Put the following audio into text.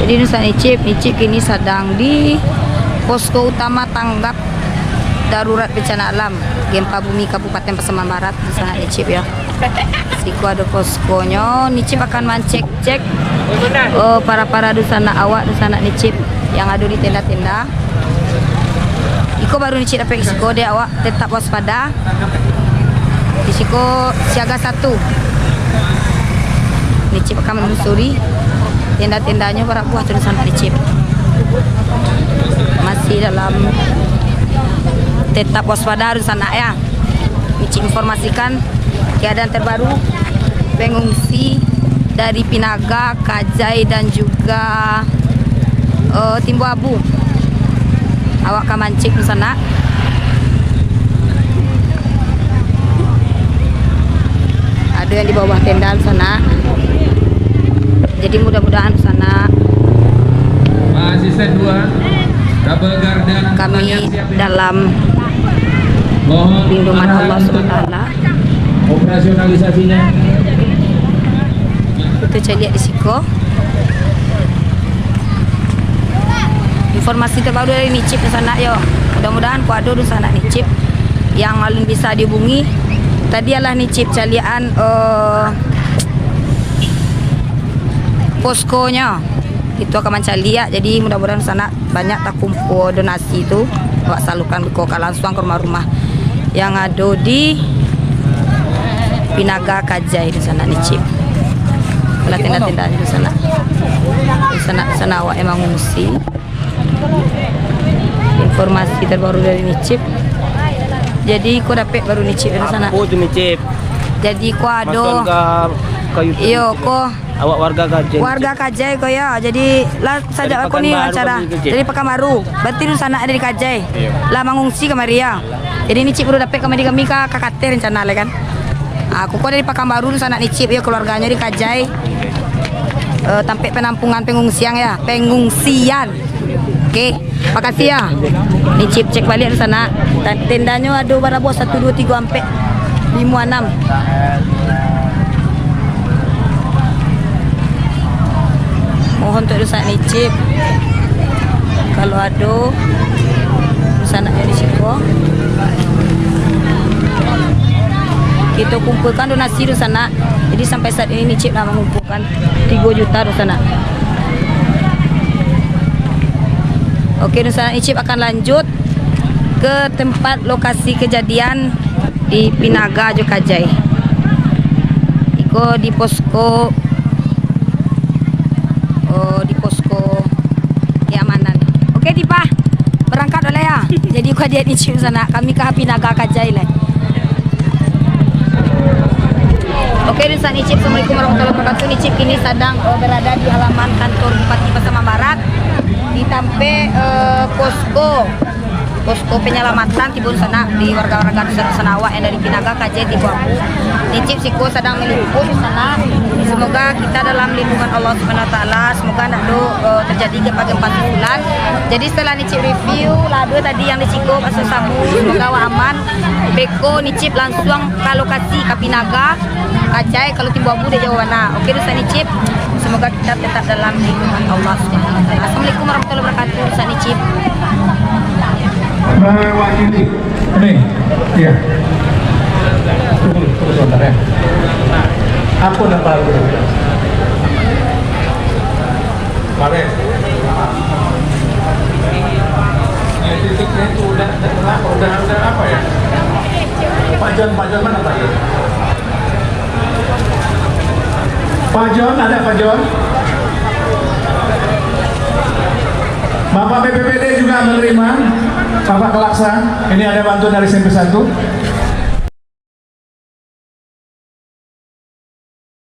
Jadi Nusa Nicip kini sedang di posko utama tanggap darurat bencana alam gempa bumi Kabupaten Pasaman Barat Nusa Nicip ya. Siku ada poskonya. Nicip akan mencek para dusana awak Nusa Nicip yang ada di tenda-tenda. Iko baru Nicip dapat isiko dia awak tetap waspada. Isiko siaga 1. Nicip akan menelusuri tenda-tendanya para buah Nusa Nicip. Masih dalam tetap waspada di sana ya. Nicip informasikan keadaan terbaru pengungsi dari Pinaga, Kajai dan juga Timbu Abu. Awak kamancik di sana. Ada yang di bawah tenda di sana. Jadi mudah-mudahan di sana asisten 2 double garden kami dalam lindungan Allah SWT. Operasionalisasinya Itu saya lihat di Siko. Informasi terbaru dari Nicip di sana yo. Mudah-mudahan kuado di sana Nicip yang alun bisa dihubungi. Tadi adalah Nicip calian poskonya. Itu akan mencari ya. Jadi mudah-mudahan sana banyak tak kumpul donasi itu. Wak salurkan ke langsung ke rumah-rumah yang ada di Pinaga, Kajai di sana Nicip. Kalau tenda-tenda di sana. Di sana awak emang mengungsi. Informasi terbaru dari Nicip. Jadi kau dapat baru Nicip di sana. Aku Nicip. Jadi kau ada. Iyo kau. Awak warga Kajai. Warga Kajai kau ya. Jadi lah saja aku nih acara. Jadi Pekanbaru. Berarti di sana ada di Kajai. Lah mengungsi kemari ya. Jadi Nicip baru dapat kemari kami ke KKT rencana lah kan. Aku kok dari Pekanbaru di sana Nicip ya keluarganya di Kajai. Sampai penampungan pengungsian ya. Pengungsian. Oke, makasih ya. Nicip cek balik di sana. Tendanya ada berapa? 1, 2, 3 sampai 5, 6. Mohon untuk Nusa Nicip kalau ada sana di Siko kita kumpulkan donasi di sana. Jadi sampai saat ini Nicip dah mengumpulkan 3 juta di sana. Oke, Nusa Nicip akan lanjut ke tempat lokasi kejadian di Pinaga juga Kajai. Iko di posko keamanan. Oke, Dipa. Berangkat oleh ya. Jadi kau dia Nicip sana. Kami ke Pinaga Kajai lah. Oke, Nusa Nicip. Assalamualaikum warahmatullahi wabarakatuh. Nicip kini sedang berada di halaman kantor Bupati Pasaman Barat. Di tampe posko penyelamatan tibun sana di warga-warga sana awak yang dari Pinaga, Kajai, Timbu Abu. Nicip Siko sedang meliput di sana. Semoga kita dalam lindungan Allah Subhanahu Wa Taala. Semoga nak terjadi gempa-gempa susulan. Jadi setelah Nicip review lado tadi yang di Siko pasal sabu, semoga awak aman. Beko Nicip langsung ke lokasi ke Pinaga, Kajai. Kalau Timbu Abu dia jauh mana. Oke, Nusa Nicip. Semoga kita tetap dalam lindungan Allah Subhanahu Wa Taala. Assalamualaikum warahmatullahi wabarakatuh. Nusa Nicip. mewakili ini ya. Tunggu sebentar ya. Aku nampak dulu. Mari. Ya, titiknya itu udah apa ya? Pak John mana Pak John? Pak John ada Pak John? Bapak BPPD juga menerima, Bapak Kelaksa. Ini ada bantuan dari SMP 1.